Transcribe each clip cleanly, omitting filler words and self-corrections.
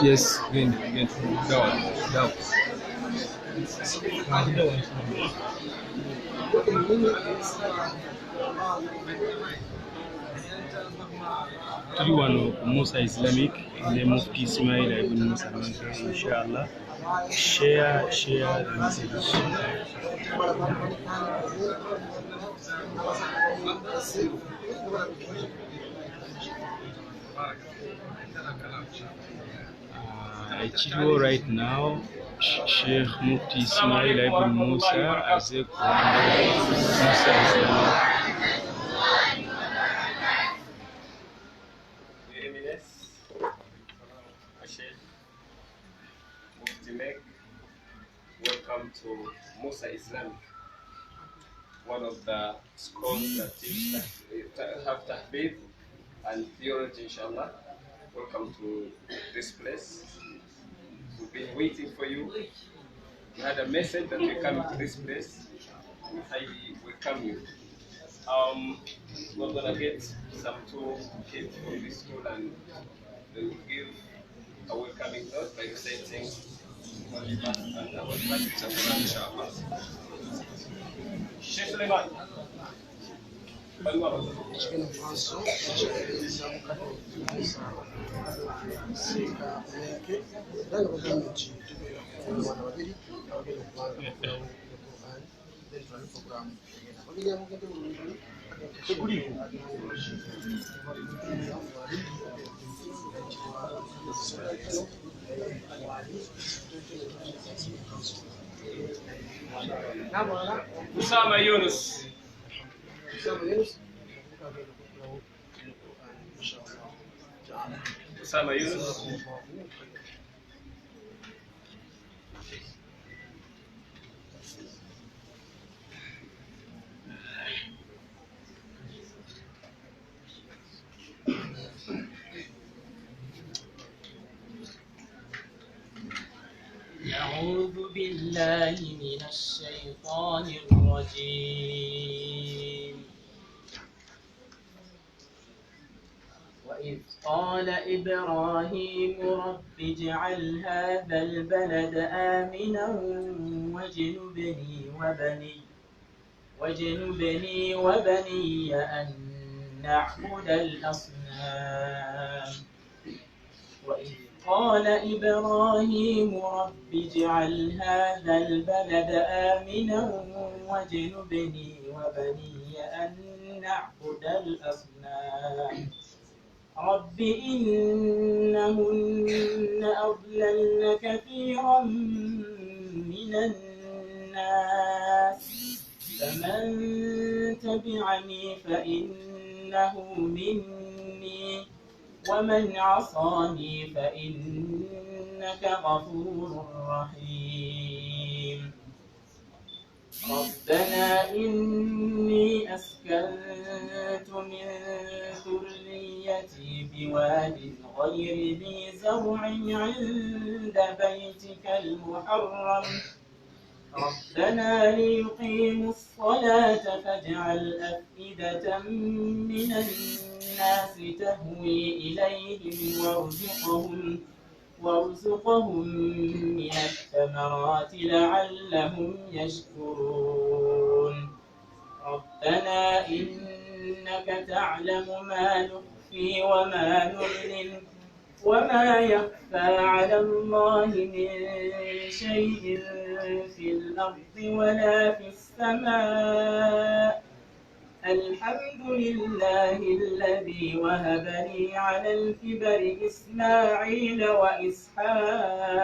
Yes, down. Musa Islamic, the Mufti Ismail ibn Musa Menk, inshallah. Share the message. Actually, right now, Sheikh Mufti Ismail ibn Musa as a commander Musa Islamic. Sheikh Mufti Menk, welcome to Musa Islamic, one of the schools that teach have tahbib and theology, inshallah. Welcome to this place. We've been waiting for you. We had a message that we come to this place. We highly welcome you. We're gonna get some two kids from this school and they will give a welcoming note by reciting and our practice, inshallah. Sheikh Suleiman. Usama Yunus. Usama Yunus. أعوذ بالله من الشيطان الرجيم. وإذ قال إبراهيم رب اجعل هذا البلد آمنا واجنبني وبني أن نعبد الأصنام. وإذ قال إبراهيم رب اجعل هذا البلد آمنا واجنبني وبني أن نعبد الأصنام. رب إنهن أضللن كثيرا من الناس فمن تبعني فإنه مني ومن عصاني فإنك غفور رحيم. ربنا إني أسكنت من ذريتي بواد غير ذي زرع عند بيتك المحرم ربنا ليقيموا الصلاة فاجعل أفئدة من الناس تهوي إليهم وارزقهم من الثمرات لعلهم يشكرون. ربنا ربنا إنك تعلم ما نخفي وما نعلن وما يخفى على الله من شيء في الأرض ولا في السماء الحمد لله الذي وهب لي على الكبر إسماعيل وإسحاق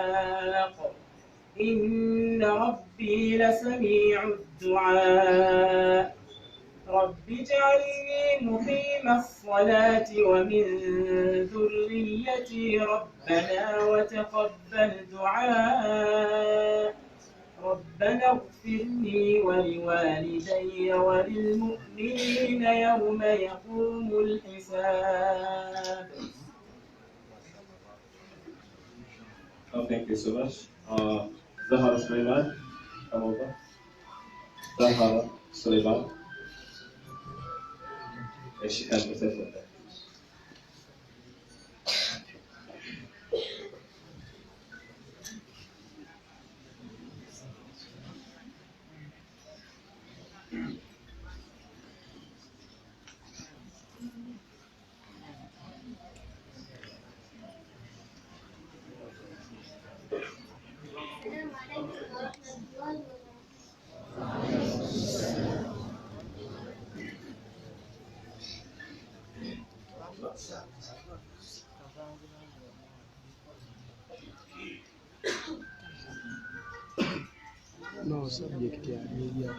إن ربي لسميع الدعاء رب اجعلني مقيم الصلاة ومن ذريتي ربنا وتقبل دعاء ربنا اغفر لي ولوالدي وللمؤمنين يوم يقوم الحساب. Oh, thank you so much. Zahara Sulaiman, come over. Zahara Sulaiman. And she can present for that. السلام عليكم ورحمة الله وبركاته. No subject ya media.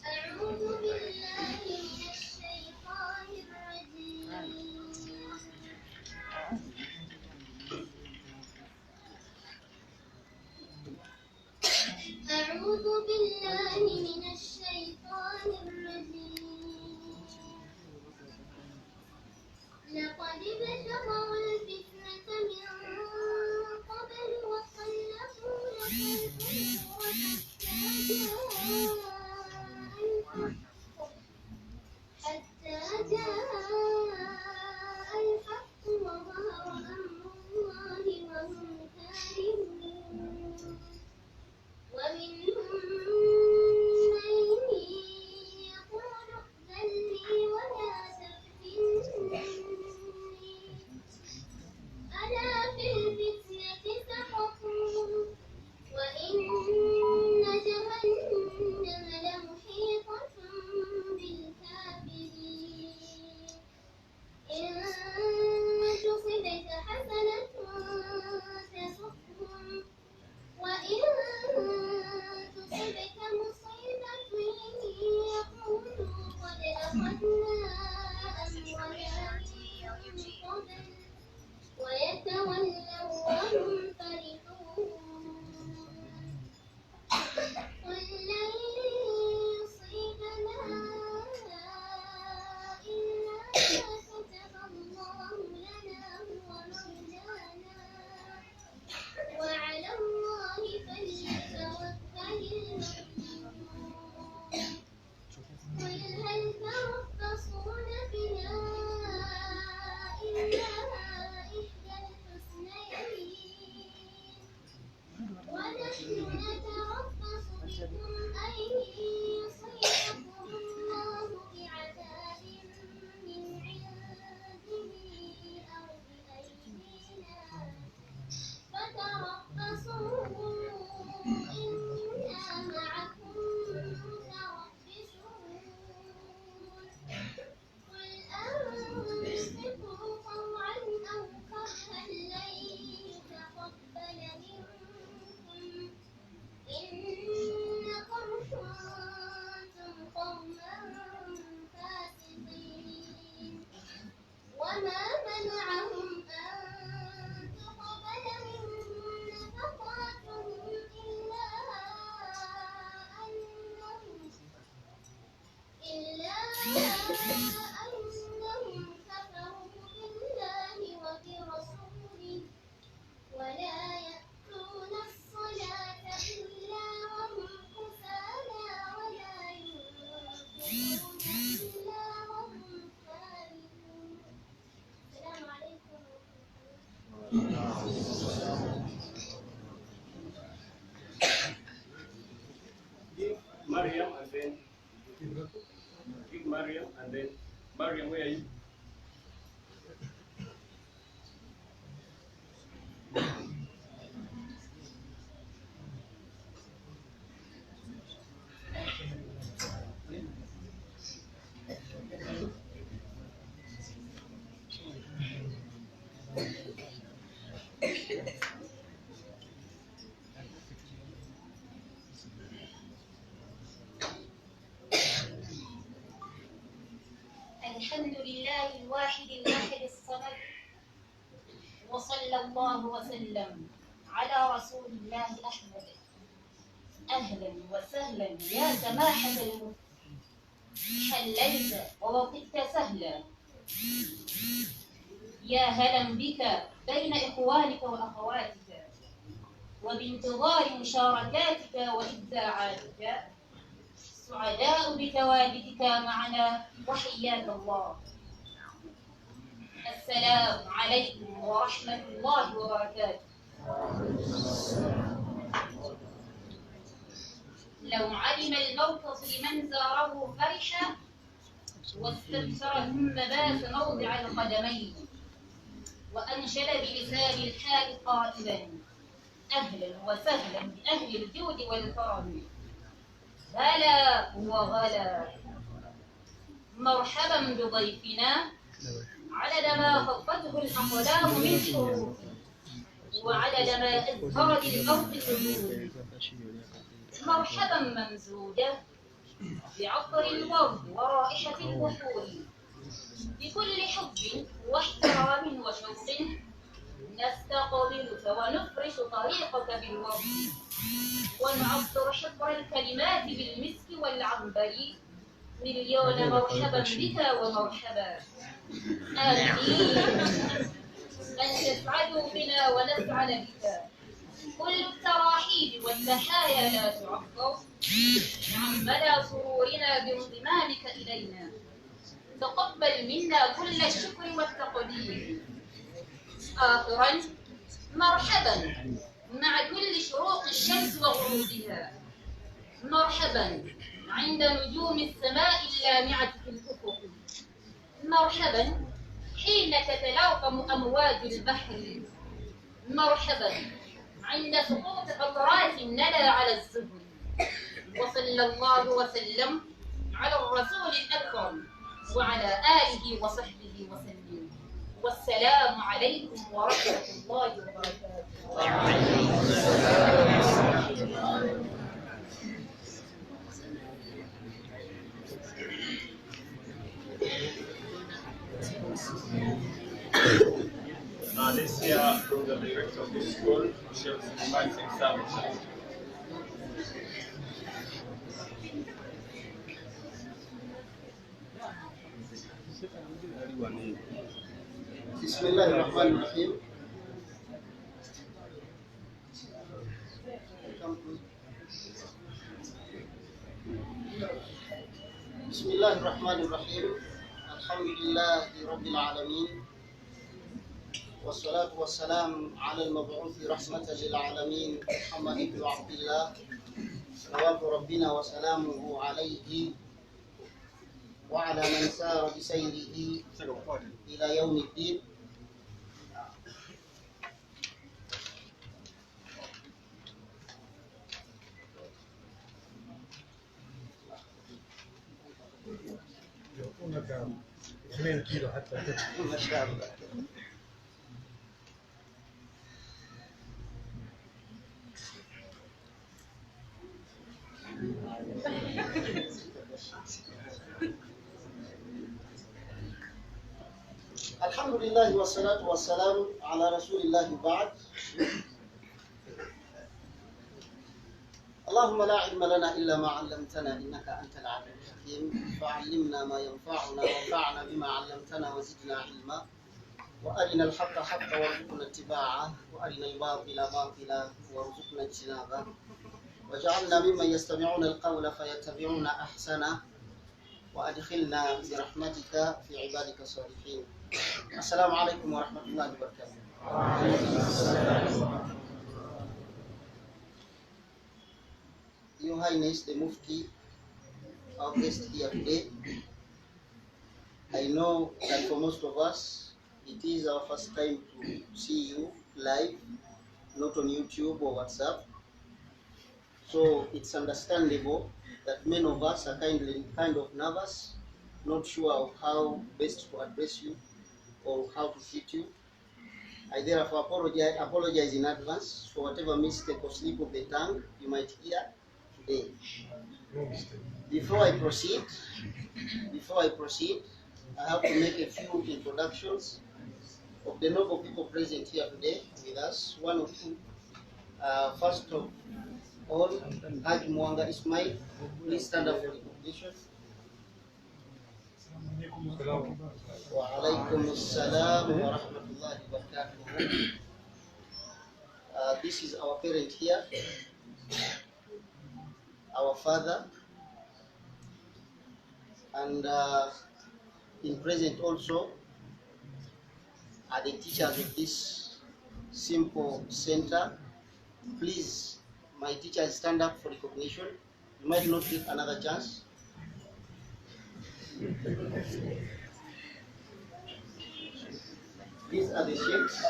أعوذ بالله من الشيطان الرجيم. أعوذ بالله من الشيطان الرجيم. لقد ابتغوا الفتنة من قبل وصلحوا لكم حتى جاء الحق وظهر أمر الله وهم كارهون ومنهم من يقول ائذن لي ولا تفتني ألا في الفتنة سقطوا وإن جهنم لمحيطة بالكافرين إن تصبك حسنة تسؤهم وإن تصبك مصيبة يقولوا قد أخذنا أمرنا من قبل ويتولوا وهم فرحون قل لن يصيبنا إلا ما كتب الله لنا هو مولانا وعلى الله فليتوكل المؤمنون قل هل تربصون بنا إلا إحدى الحسنيين ونحن نتربص بكم أن يصيبكم الله بعذاب من عنده أو بأيدينا فتربصوا إنا معكم متربصون قل أنفقوا طوعا أو كرها لن يتقبل منكم إنكم كنتم قوما فاسقين وما منعهم أن تقبل منهم نفقاتهم إلا أنهم كفروا بالله وبرسوله ولا يأتون الصلاة إلا وهم كسالى ولا ينفقون إلا وهم كارهون. السلام عليكم ورحمة الله. Give Mariam and then Big Mariam, and then Mariam, where are you? الحمد لله الواحد الأحد الصمد، وصلى الله وسلم على رسول الله أحمد. أهلا وسهلا يا سماحة المفتي، حللت ووقفت سهلا. يا هلا بك بين إخوانك وأخواتك، وبانتظار مشاركاتك وإبداعاتك. سعداء بتواجدك معنا وحياك الله. السلام عليكم ورحمة الله وبركاته. لو علم الموقف لمن زاره فرحا، واستبشر ثم بات موضع القدمين، وأنشد بلسان الحال قائلا: أهلا وسهلا بأهل الجود والكرم، هلا وغلا، مرحبا بضيفنا، عدد ما خطته الأقلام من حروف، وعدد ما أزهر للأرض حدود. مرحبا ممزوجة بعطر الورد ورائحة البحور، بكل حب واحترام وشوق نستقبلك ونفرش طريقك بالورد، ونعطر حبر الكلمات بالمسك والعنبر. مليون مرحبا بك ومرحبا. آمين أن تسعدوا بنا ونسعد بك. كل التراحيب والتحايا لا تعبر عن مدى سرورنا بانضمامك إلينا. تقبل منا كل الشكر والتقدير. آخرا، مرحبا مع كل شروق الشمس وغروبها. مرحبا عند نجوم السماء اللامعة في الأفق. مرحبا حين تتلاقم أمواج البحر. مرحبا عند سقوط قطرات الندى على الزهر. وصلى الله وسلم على الرسول الأكرم وعلى آله وصحبه وسلم. والسلام عليكم ورحمة الله وبركاته. Let's hear from the director of the school, Musa Islamic. بسم الله الرحمن الرحيم. بسم الله الرحمن الرحيم. الحمد لله رب العالمين، والصلاة والسلام على المبعوث رحمة للعالمين محمد بن عبد الله، صلوات ربنا وسلامه عليه وعلى من سار بسيره إلى يوم الدين. يعطونك 2 كيلو حتى ما شاء الله. الحمد لله والصلاة والسلام على رسول الله بعد. اللهم لا علم لنا إلا ما علمتنا إنك أنت العليم الحكيم، فعلمنا ما ينفعنا وانفعنا بما علمتنا وزدنا علما، وأرنا الحق حقا وارزقنا اتباعه، وأرنا الباطل باطلا وارزقنا اجتنابه، وجعلنا ممن يستمعون القول فيتبعون أحسنه، وأدخلنا برحمتك في عبادك الصالحين. السلام عليكم ورحمة الله وبركاته. Your Highness the Mufti our guest here today. I know that for most of us, it is our first time to see you live, not on YouTube or WhatsApp. So it's understandable that many of us are kind of nervous, not sure of how best to address you or how to treat you. I therefore apologize in advance for whatever mistake or slip of the tongue you might hear today. No mistake. Before I proceed, I have to make a few introductions of the noble people present here today with us. One of whom, first of all, Haji Mwanga Ismail. Please stand up for recognition. Wa alaikum assalam wa rahmatullahi wa barakatuh. This is our parent here, our father, and in present also are the teachers of this simple center. Please, my teachers, stand up for recognition. You might not get another chance. These are the sheikhs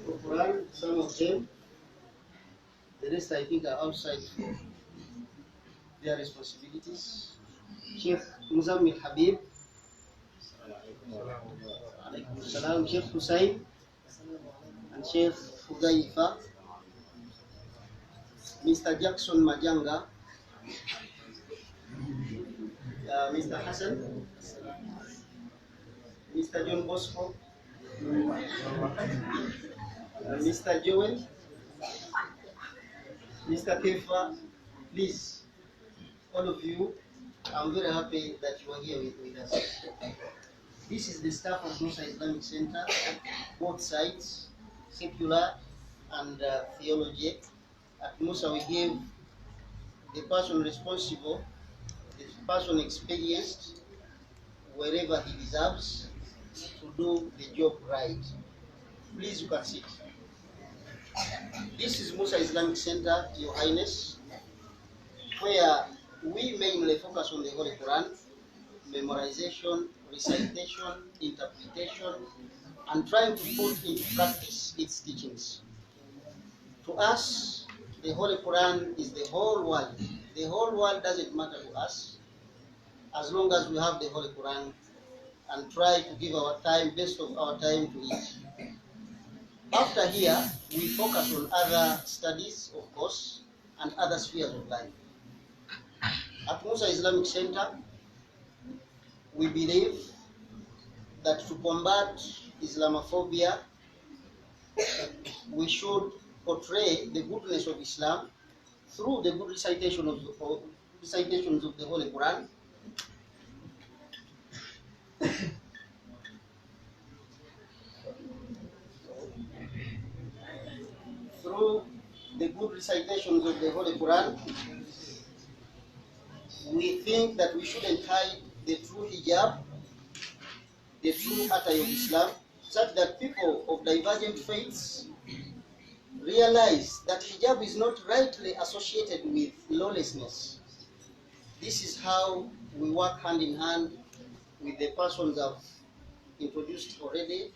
of Quran, some of them. The rest, I think, are outside for their responsibilities. Sheikh Musa Habib, Alaikum Salam, Sheikh Hussein, and Sheikh Hudaifa, Mr. Jackson Majanga, Mr. Hassan, Mr. John Bosco, Mr. Joel, Mr. Kefa. Please, all of you, I'm very happy that you are here with us. This is the staff of Musa Islamic Center, both sides, secular and theology. At Musa, we give the person responsible, the person experienced, wherever he deserves, to do the job right. Please, you can sit. This is Musa Islamic Center, Your Highness, where we mainly focus on the Holy Quran, memorization, recitation, interpretation, and trying to put into practice its teachings. To us, the Holy Quran is the whole world. The whole world doesn't matter to us as long as we have the Holy Quran and try to give our time, best of our time to it. After here, we focus on other studies, of course, and other spheres of life. At Musa Islamic Center, we believe that to combat Islamophobia, we should portray the goodness of Islam through the good recitations of the Holy Quran, through the good recitations of the Holy Quran. We think that we shouldn't hide the true hijab, the true attire of Islam, such that people of divergent faiths realize that hijab is not rightly associated with lawlessness. This is how we work hand in hand with the persons I've introduced already,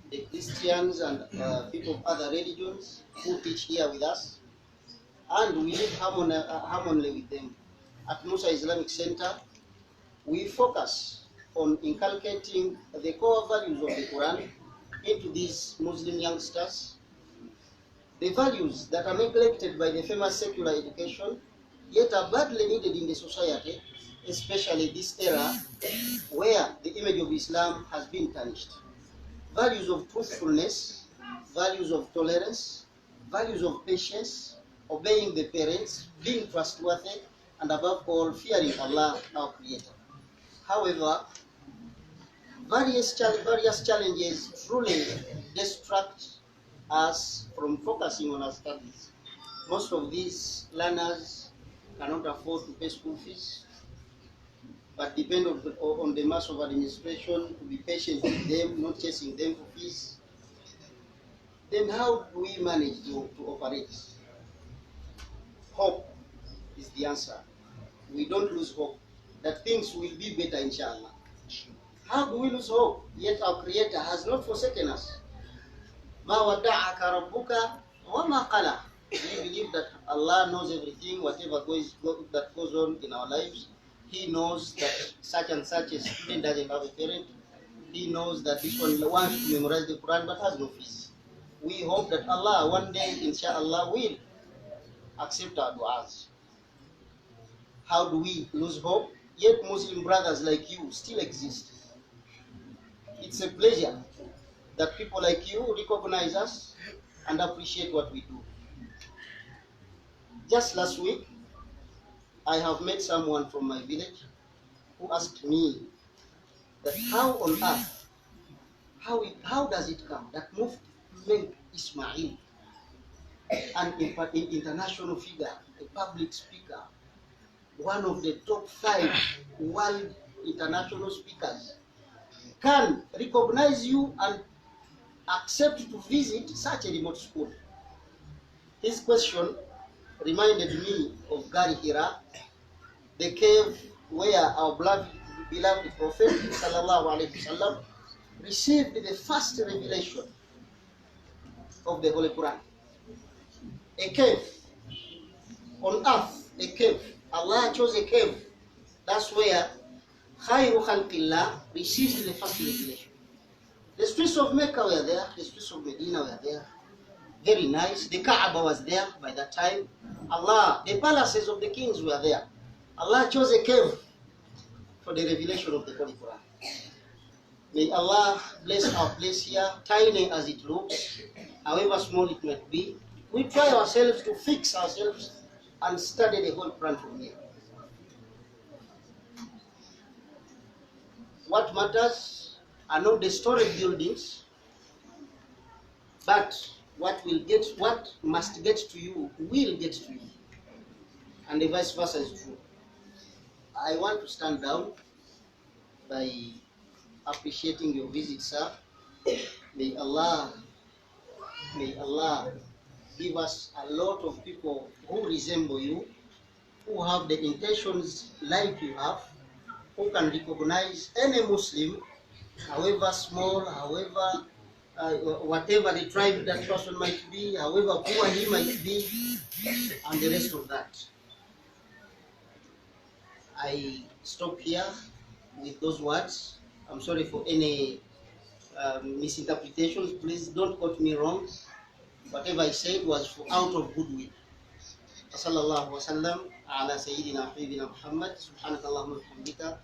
the Christians and people of other religions who teach here with us, and we live harmoniously with them. At Musa Islamic Center, we focus on inculcating the core values of the Quran into these Muslim youngsters, the values that are neglected by the famous secular education, yet are badly needed in the society, especially this era where the image of Islam has been tarnished. Values of truthfulness, values of tolerance, values of patience, obeying the parents, being trustworthy, and above all, fearing Allah, our Creator. However, various challenges truly distract us from focusing on our studies. Most of these learners cannot afford to pay school fees, but depend on the mass of administration to be patient with them, not chasing them for fees. Then how do we manage to operate? Hope is the answer. we don't lose hope that things will be better, inshallah. How do we lose hope? Yet our Creator has not forsaken us. Ma wadda'aka rabbuka wa ma qala. We believe that Allah knows everything, whatever that goes on in our lives. He knows that such and such a student doesn't have a parent. He knows that this one wants to memorize the Quran but has no fees. We hope that Allah one day, inshallah, will accept our du'as. How do we lose hope? Yet Muslim brothers like you still exist. It's a pleasure that people like you recognize us and appreciate what we do. Just last week, I have met someone from my village who asked me that how on earth, how does it come that Mufti Menk Ismail, an international figure, a public speaker, one of the top 5 world international speakers, can recognize you and accept to visit such a remote school? His question reminded me of Gari Hira, the cave where our beloved Prophet ﷺ received the first revelation of the Holy Quran. A cave on earth, a cave. Allah chose a cave. That's where Khayru Khalqillah received the first revelation. The streets of Mecca were there, the streets of Medina were there. Very nice. The Kaaba was there by that time. The palaces of the kings were there. Allah chose a cave for the revelation of the Holy Quran. May Allah bless our place here, tiny as it looks, however small it might be. We try ourselves to fix ourselves and study the whole Quran from here. What matters are not the storage buildings, but what must get to you will get to you. And the vice versa is true. I want to stand down by appreciating your visit, sir. May Allah give us a lot of people who resemble you, who have the intentions like you have, who can recognize any Muslim, however small, however whatever the tribe that person might be, however poor he might be, and the rest of that. I stop here with those words. I'm sorry for any misinterpretations. Please don't quote me wrong. Whatever I said was out of goodwill. Sallallahu wasallam ala sayyidina habibina Muhammad. Subhanaka Allahumma wa bihamdika.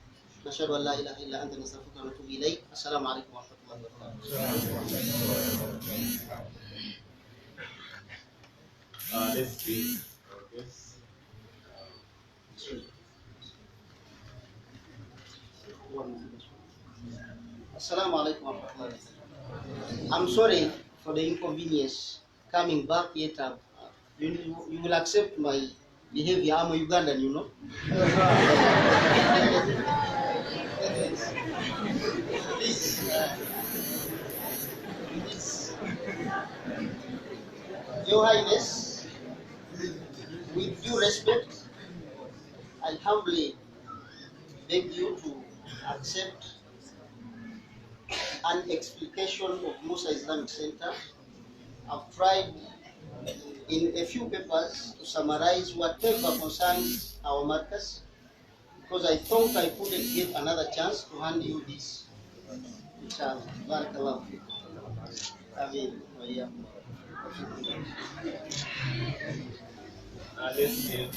Nashhadu an la ilaha illa anta nastaghfiruka wa natubu ilayk. Assalamu alaikum wa rahmatullahi wa barakatuh. Let's see. Assalamu alaikum wa rahmatullahi wa barakatuh. I'm sorry for the inconvenience coming back yet. You will accept my behavior. I'm a Ugandan, you know. Please, Your Highness, with due respect, I humbly beg you to accept an explication of Musa Islamic Center. I've tried in a few papers to summarize whatever concerns our matters, because I thought I couldn't get another chance to hand you this. Inshallah. Barakallahu fikum. Ameen. Let's give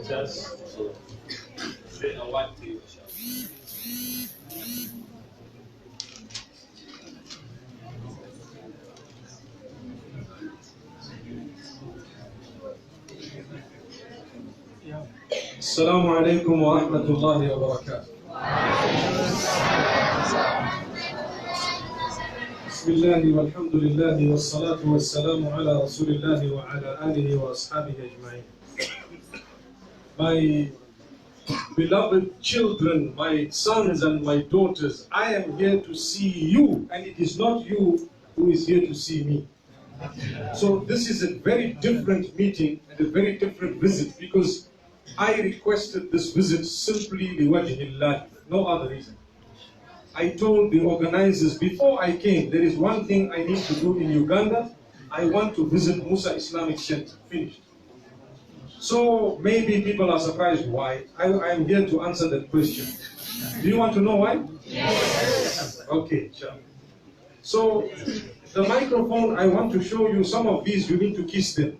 just to say a word to you, السلام عليكم ورحمة الله وبركاته. بسم الله والحمد لله والصلاة والسلام على رسول الله وعلى آله وأصحابه أجمعين. My beloved children, my sons and my daughters, I am here to see you, and it is not you who is here to see me. So this is a very different meeting and a very different visit, because I requested this visit simply liwajhillah, no other reason. I told the organizers before I came, there is one thing I need to do in Uganda. I want to visit Musa Islamic Center. Finished. So maybe people are surprised why. I am here to answer that question. Do you want to know why? Yes. Okay, sure. So the microphone, I want to show you some of these, you need to kiss them.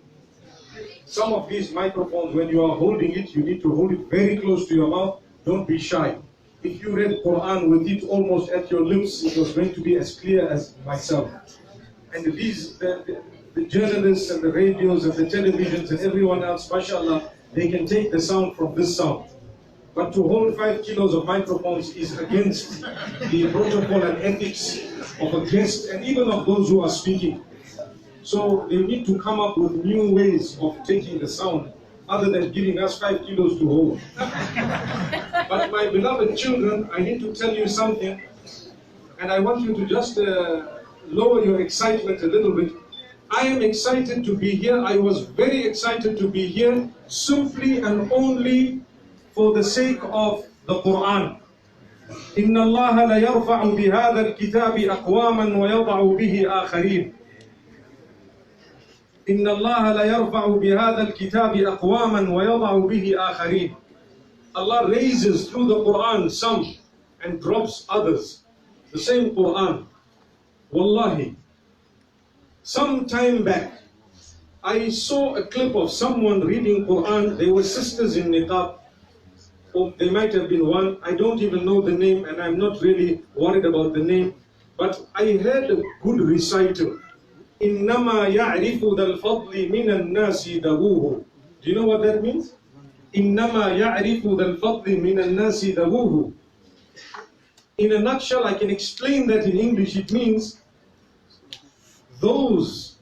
Some of these microphones, when you are holding it, you need to hold it very close to your mouth. Don't be shy. If you read Qur'an with it almost at your lips, it was going to be as clear as myself. And these, the journalists and the radios and the televisions and everyone else, mashallah, they can take the sound from this sound. But to hold 5 kilos of microphones is against the protocol and ethics of a guest and even of those who are speaking. So they need to come up with new ways of taking the sound other than giving us 5 kilos to hold. But my beloved children, I need to tell you something, and I want you to just lower your excitement a little bit. I am excited to be here. I was very excited to be here simply and only for the sake of the Qur'an. إِنَّ اللَّهَ لَيَرْفَعُ بِهَذَا الْكِتَابِ أَقْوَامًا وَيَضَعُ بِهِ آخَرِينَ. إِنَّ اللَّهَ لَيَرْفَعُ بِهَذَا الْكِتَابِ أَقْوَامًا وَيَضَعُ بِهِ آخَرِينَ. Allah raises through the Qur'an some and drops others. The same Qur'an. Wallahi. Some time back, I saw a clip of someone reading Qur'an. They were sisters in niqab. Or they might have been one. I don't even know the name, and I'm not really worried about the name. But I heard a good recital. إِنَّمَا يَعْرِفُ ذَا الْفَضْلِ مِنَ النَّاسِ دَوُوهُ. Do you know what that means? إِنَّمَا يَعْرِفُ ذَا الْفَضْلِ مِنَ النَّاسِ دَوُوهُ. In a nutshell, I can explain that in English. It means those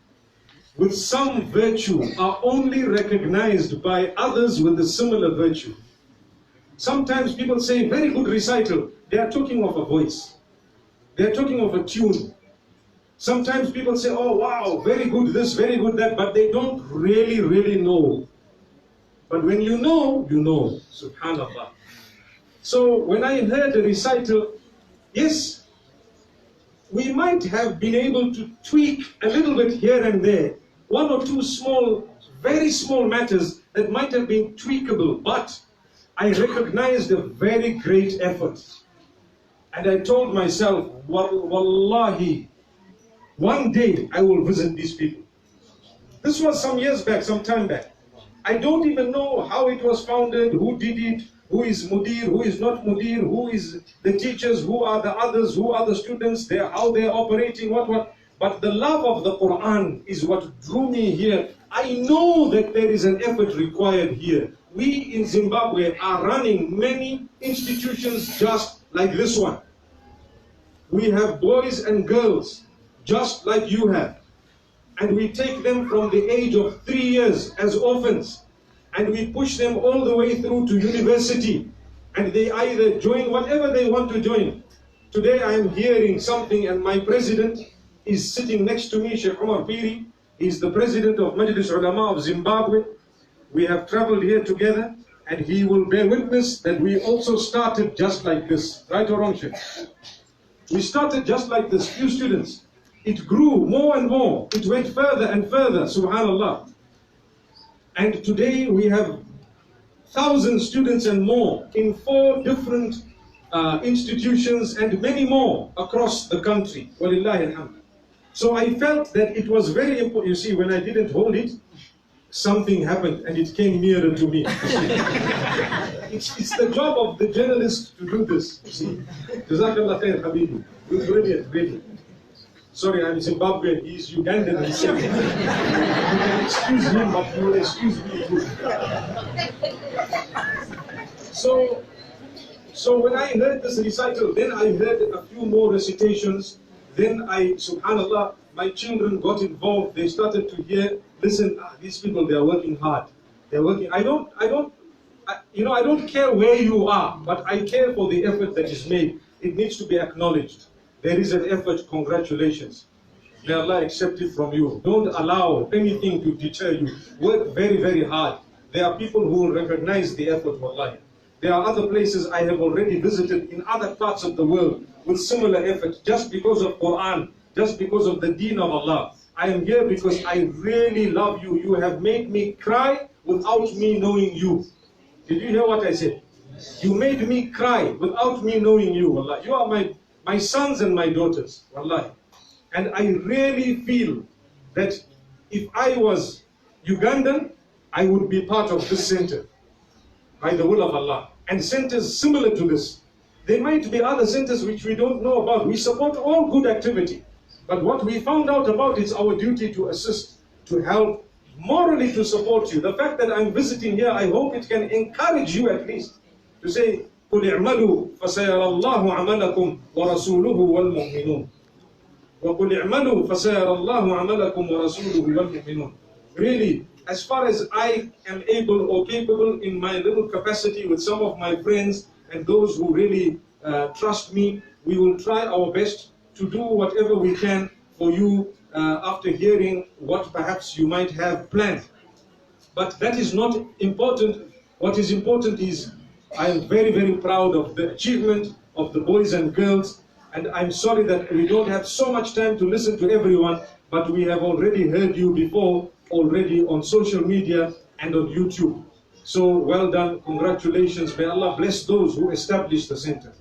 with some virtue are only recognized by others with a similar virtue. Sometimes people say, very good recital. They are talking of a voice. They are talking of a tune. Sometimes people say, oh wow, very good this, very good that, but they don't really know. But when you know, you know. Subhanallah. So when I heard the recital, yes, we might have been able to tweak a little bit here and there, 1 or 2 small, very small matters that might have been tweakable, but I recognized a very great effort. And I told myself, wallahi, one day I will visit these people. This was some years back, some time back. I don't even know how it was founded, who did it, who is mudir, who is not mudir, who is the teachers, who are the others, who are the students, how they're operating, what. But the love of the Qur'an is what drew me here. I know that there is an effort required here. We in Zimbabwe are running many institutions just like this one. We have boys and girls just like you have. And we take them from the age of 3 years as orphans. And we push them all the way through to university. And they either join whatever they want to join. Today I am hearing something, and my president is sitting next to me, Sheikh Umar Piri. He's the president of Majlis Ulama of Zimbabwe. We have traveled here together, and he will bear witness that we also started just like this. Right or wrong, Sheikh? We started just like this, few students. It grew more and more. It went further and further, subhanallah. And today we have 1,000 students and more in 4 different institutions and many more across the country. Walillahi alhamd. So I felt that it was very important. You see, when I didn't hold it, something happened and it came nearer to me. It's the job of the journalist to do this. You see, Jazakallah khair, Habibi. Brilliant, brilliant. Sorry, I'm Zimbabwean. He's Ugandan himself. You can excuse him, but you will excuse me too. So when I heard this recital, then I heard a few more recitations. Then subhanallah, my children got involved. They started to hear, listen, these people, they are working hard. They're working. I don't care where you are, but I care for the effort that is made. It needs to be acknowledged. There is an effort. Congratulations. May Allah accept it from you. Don't allow anything to deter you. Work very, very hard. there are people who will recognize the effort, wallahi. There are other places I have already visited in other parts of the world with similar effort, just because of Qur'an, just because of the deen of Allah. I am here because I really love you. You have made me cry without me knowing you. Did you hear what I said? You made me cry without me knowing you, wallah. You are my sons and my daughters, wallahi. And I really feel that if I was Ugandan, I would be part of this center, by the will of Allah. And centers similar to this. There might be other centers which we don't know about. We support all good activity. But what we found out about is our duty to assist, to help, morally to support you. The fact that I'm visiting here, I hope it can encourage you at least to say, قُلْ اعْمَلُوا فَسَيَرَى اللَّهُ عَمَلَكُمْ وَرَسُولُهُ وَالْمُؤْمِنُونَ وَقُلْ اعْمَلُوا فَسَيَرَى اللَّهُ عَمَلَكُمْ وَرَسُولُهُ وَالْمُؤْمِنُونَ. Really, as far as I am able or capable in my little capacity with some of my friends and those who really trust me, we will try our best to do whatever we can for you after hearing what perhaps you might have planned. But that is not important. What is important is I am very, very proud of the achievement of the boys and girls, and I'm sorry that we don't have so much time to listen to everyone, but we have already heard you before, already on social media and on YouTube. So well done, congratulations. May Allah bless those who established the center.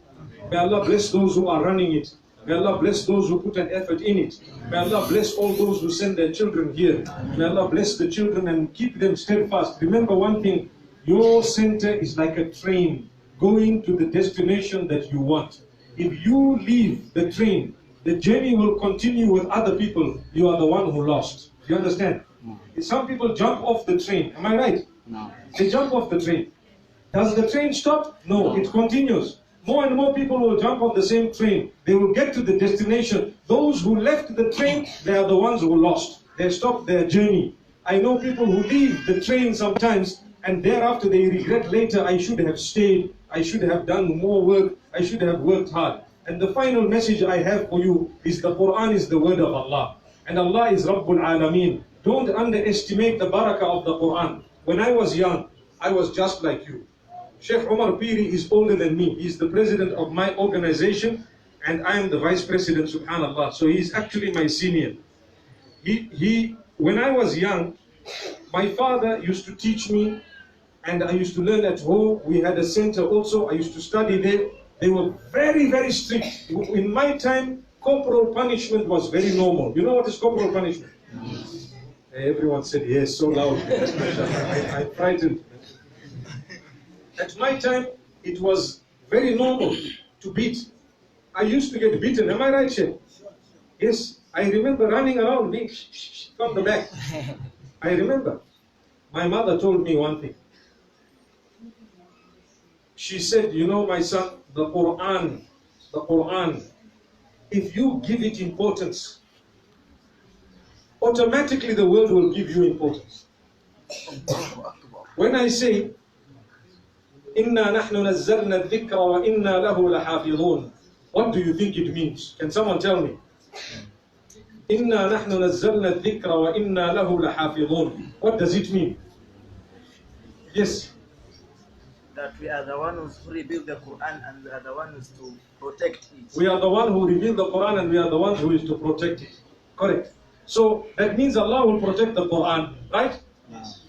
May Allah bless those who are running it. May Allah bless those who put an effort in it. May Allah bless all those who send their children here. May Allah bless the children and keep them steadfast. Remember one thing, your center is like a train going to the destination that you want. If you leave the train, the journey will continue with other people. You are the one who lost. You understand? Some people jump off the train. Am I right? No. They jump off the train. Does the train stop? No, it continues. More and more people will jump on the same train. They will get to the destination. Those who left the train, they are the ones who lost. They stopped their journey. I know people who leave the train sometimes and thereafter they regret later, I should have stayed, I should have done more work, I should have worked hard. And the final message I have for you is the Qur'an is the word of Allah. And Allah is Rabbul Alameen. Don't underestimate the barakah of the Qur'an. When I was young, I was just like you. Sheikh Umar Piri is older than me. He's the president of my organization and I am the vice president, subhanallah. So he's actually my senior. When I was young, my father used to teach me and I used to learn at home. We had a center also. I used to study there. They were very, very strict. In my time, corporal punishment was very normal. You know what is corporal punishment? Everyone said yes, so loud. I'm frightened. At my time, it was very normal to beat. I used to get beaten. Am I right, Sheikh? Yes, I remember running around being from the back. I remember. My mother told me one thing. She said, you know, my son, the Qur'an, if you give it importance, automatically the world will give you importance. When I say, إِنَّا نَحْنُ نَزَّلْنَا الذِّكْرَ وَإِنَّا لَهُ لَحَافِظُونَ, what do you think it means? Can someone tell me? إِنَّا نَحْنُ نَزَّلْنَا الذِّكْرَ وَإِنَّا لَهُ لَحَافِظُونَ. What does it mean? Yes. That we are the ones who reveal the Quran and we are the ones to protect it. We are the one who reveal the Quran and we are the ones who is to protect it. Correct. So that means Allah will protect the Quran, right? Yes.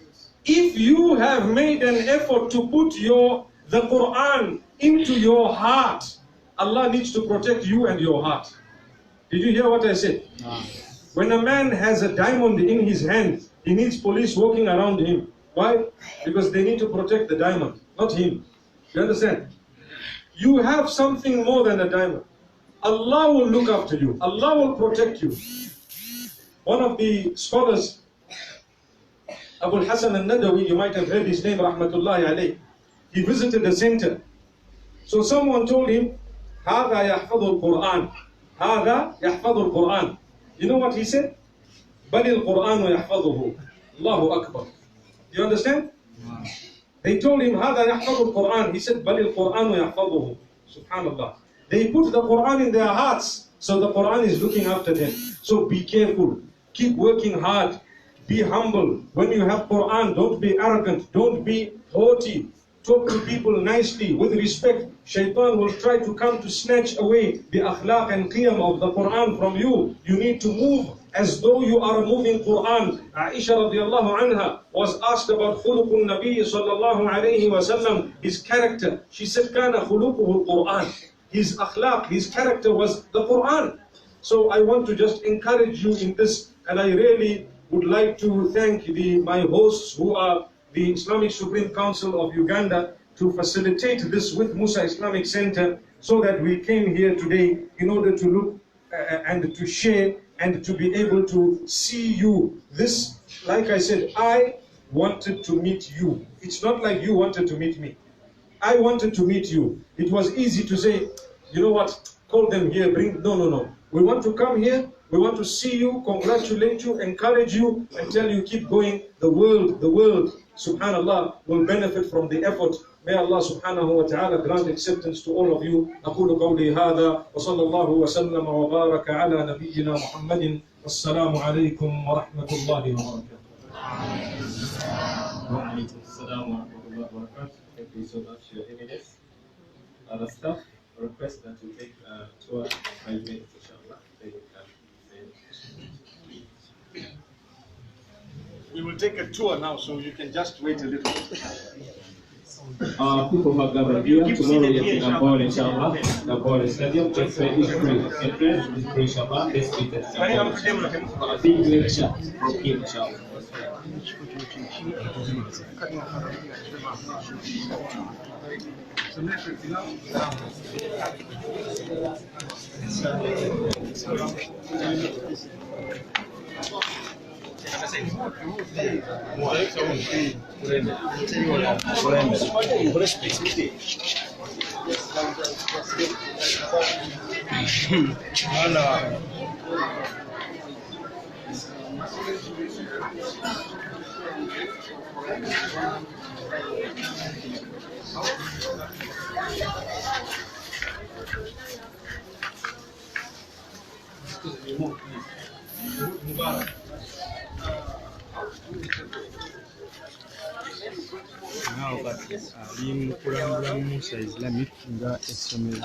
If you have made an effort to put the Quran into your heart, Allah needs to protect you and your heart. Did you hear what I said? No. When a man has a diamond in his hand, he needs police walking around him. Why? Because they need to protect the diamond, not him. You understand? You have something more than a diamond. Allah will look after you. Allah will protect you. One of the scholars, Abu Hassan al-Nadawi, you might have heard his name, rahmatullahi alayh. He visited the center. So someone told him, هذا يحفظ القرآن. هذا يحفظ القرآن. You know what he said? بل القرآن يحفظه. Allahu Akbar. You understand? Wow. They told him, هذا يحفظ القرآن. He said, بل القرآن يحفظه. Subhanallah. They put the Quran in their hearts, so the Quran is looking after them. So be careful. Keep working hard. Be humble. When you have Quran, don't be arrogant. Don't be haughty. Talk to people nicely, with respect. Shaitan will try to come to snatch away the akhlaq and qiyam of the Quran from you. You need to move as though you are a moving Quran. Aisha radiallahu anha was asked about khuluqul Nabi sallallahu alayhi wa sallam, his character. She said, kana khuluquhu Quran. His akhlaq, his character was the Quran. So I want to just encourage you in this, and I really would like to thank my hosts who are the Islamic Supreme Council of Uganda to facilitate this with Musa Islamic Center, so that we came here today in order to look and to share and to be able to see you. This, like I said, I wanted to meet you. It's not like you wanted to meet me. I wanted to meet you. It was easy to say, you know what, call them here, bring, no. We want to come here, we want to see you, congratulate you, encourage you, and tell you keep going. The world, subhanallah, will benefit from the effort. May Allah subhanahu wa ta'ala grant acceptance to all of you. أقول قولي هذا وصلى الله وسلم وبارك على نبينا محمد والسلام عليكم ورحمة الله وبركاته. وعليكم السلام ورحمة الله وبركاته. Thank you so much, Your Eminence. Other staff request that you take a tour 5 minutes, inshallah. Then you can. We will take a tour now, so you can just wait a little. People who have gathered here, tomorrow we have Gabon, inshallah. Gabon Stadium, just free. Entrance is free, inshallah. Let's meet at Gabon. A big lecture from him, inshallah. Now, but in Qur'an, Musa Islamic, nga essomero.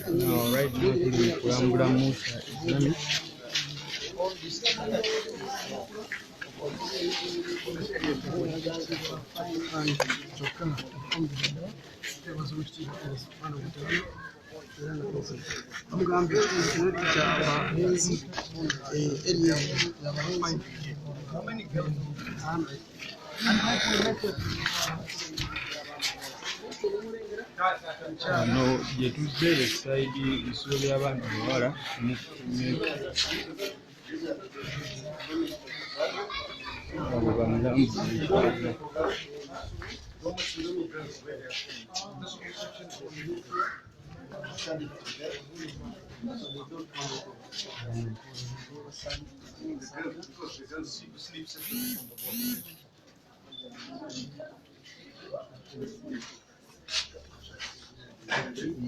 Now, right now, in Qur'an, Musa Islamic. No, je tuzze esaidi isulo ly'abantu bawala Mufti Menk abo bamulambuulira.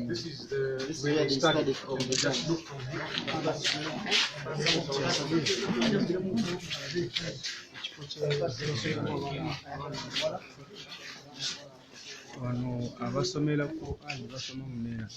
This is the Where they study from the just look from Wano abasomera Qur'an basoma mu nneena.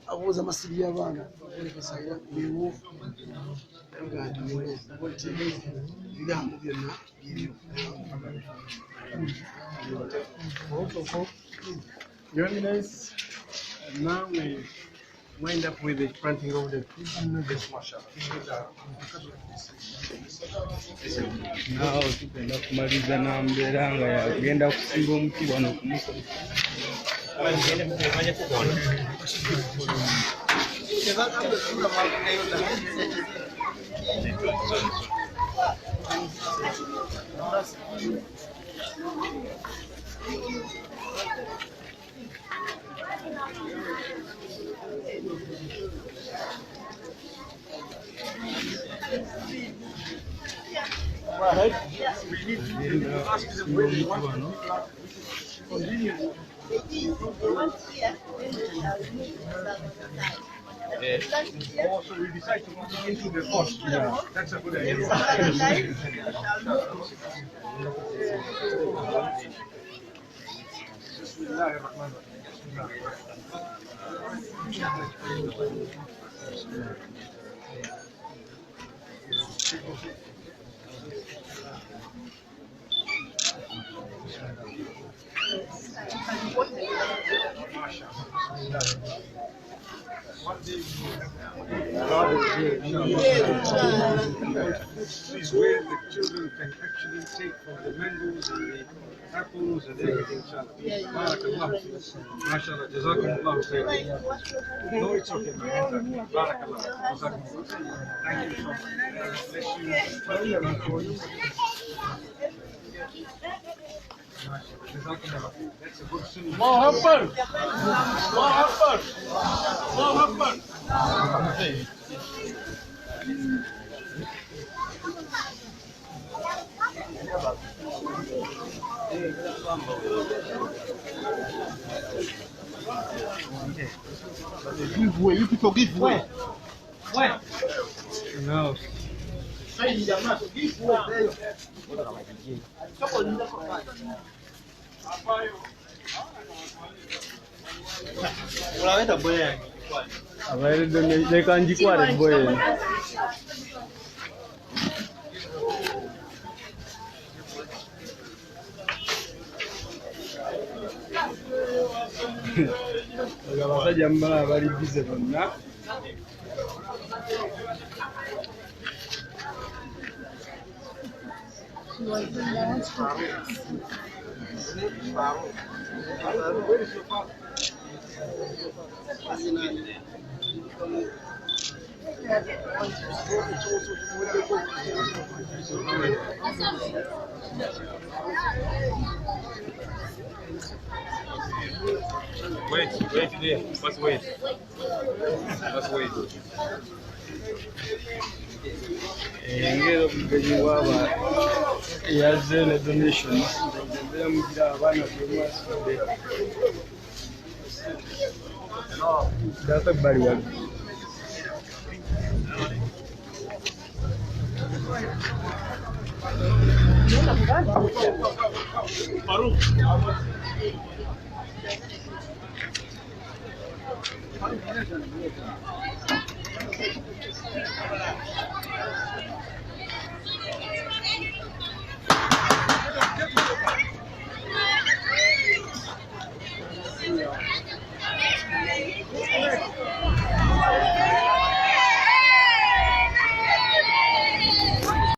abuuza amasiri y'abaana bakasayira niwo agandi wote bigambo byonna bibyo. Your Eminence, now we wind up with the planting of the trees. Nao tugenda kumaliza na mbeera nga yagenda kusimba omuti wano ku Musa. Also, we decide to go into the forest. Yeah, that's a good idea. Is where the children can actually take from the mangoes and the apples and everything. Barakallah. MashaAllah. Jazakumullah khairan. No, it's okay. Barakallah. Jazakumullah. Thank you so much. Bless you. Jazakumullah. That's a good sunnah. Allahu Akbar! Allahu Akbar! Allahu Akbar! Give way, you people give way. No. Abaire they can jikware boy. Abasajja mbala bali bize bonna. Wait there. Let's wait. Ngero mugenyi waba yazze ne donation. Ndembera mugira abaana bemwasudde. Data bali wali.